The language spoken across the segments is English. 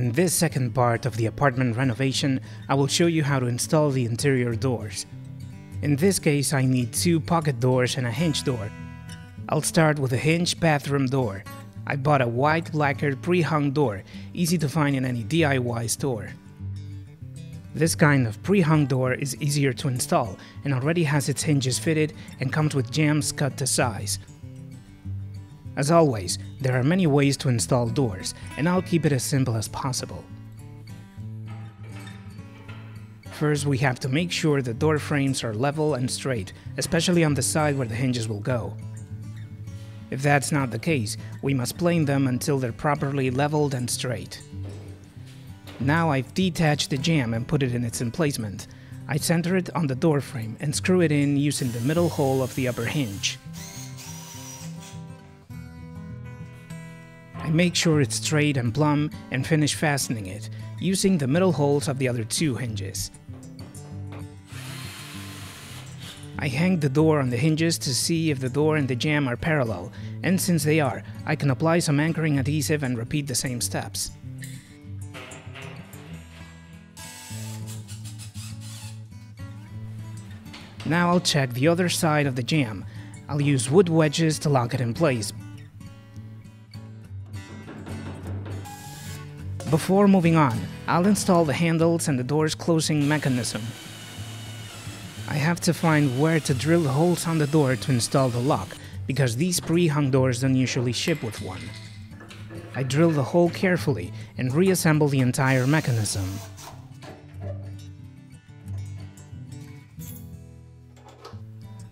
In this second part of the apartment renovation, I will show you how to install the interior doors. In this case, I need 2 pocket doors and a hinge door. I'll start with a hinge bathroom door. I bought a white lacquered pre-hung door, easy to find in any DIY store. This kind of pre-hung door is easier to install and already has its hinges fitted and comes with jambs cut to size. As always, there are many ways to install doors, and I'll keep it as simple as possible. First, we have to make sure the door frames are level and straight, especially on the side where the hinges will go. If that's not the case, we must plane them until they're properly leveled and straight. Now I've detached the jamb and put it in its emplacement. I center it on the door frame and screw it in using the middle hole of the upper hinge. I make sure it's straight and plumb and finish fastening it, using the middle holes of the other 2 hinges. I hang the door on the hinges to see if the door and the jamb are parallel, and since they are, I can apply some anchoring adhesive and repeat the same steps. Now I'll check the other side of the jamb. I'll use wood wedges to lock it in place. Before moving on, I'll install the handles and the door's closing mechanism. I have to find where to drill the holes on the door to install the lock, because these pre-hung doors don't usually ship with one. I drill the hole carefully and reassemble the entire mechanism.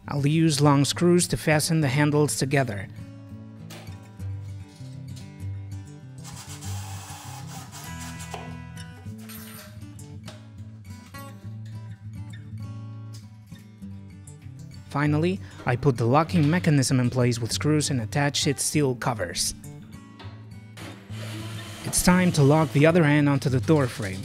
I'll use long screws to fasten the handles together. Finally, I put the locking mechanism in place with screws and attach its steel covers. It's time to lock the other end onto the door frame.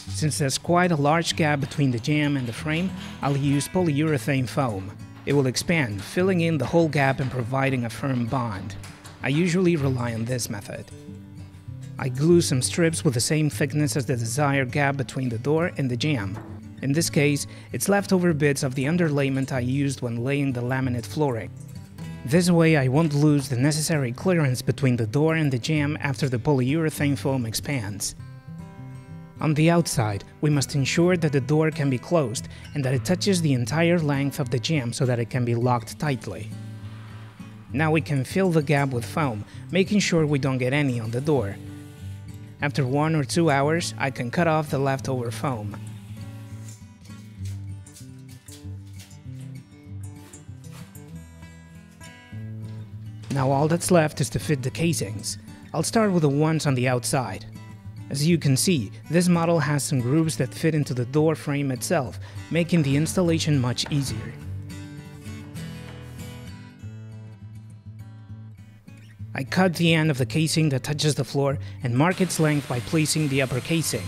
Since there's quite a large gap between the jamb and the frame, I'll use polyurethane foam. It will expand, filling in the whole gap and providing a firm bond. I usually rely on this method. I glue some strips with the same thickness as the desired gap between the door and the jamb. In this case, it's leftover bits of the underlayment I used when laying the laminate flooring. This way I won't lose the necessary clearance between the door and the jamb after the polyurethane foam expands. On the outside, we must ensure that the door can be closed and that it touches the entire length of the jamb so that it can be locked tightly. Now we can fill the gap with foam, making sure we don't get any on the door. After 1 or 2 hours, I can cut off the leftover foam. Now all that's left is to fit the casings. I'll start with the ones on the outside. As you can see, this model has some grooves that fit into the door frame itself, making the installation much easier. I cut the end of the casing that touches the floor and mark its length by placing the upper casing.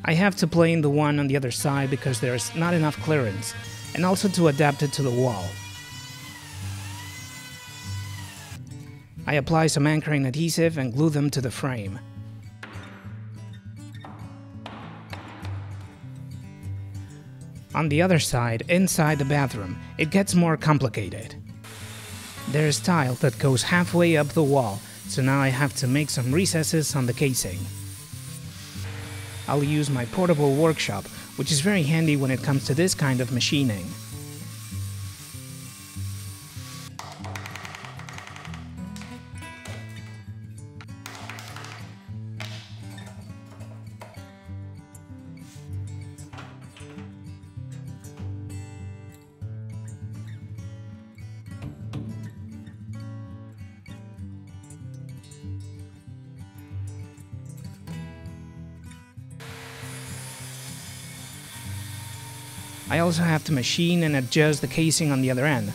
I have to plane the one on the other side because there's not enough clearance, and also to adapt it to the wall. I apply some anchoring adhesive and glue them to the frame. On the other side, inside the bathroom, it gets more complicated. There's tile that goes halfway up the wall, so now I have to make some recesses on the casing. I'll use my portable workshop, which is very handy when it comes to this kind of machining. I also have to machine and adjust the casing on the other end.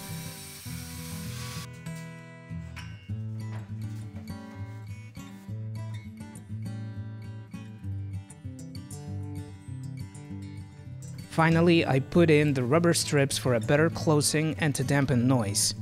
Finally, I put in the rubber strips for a better closing and to dampen noise.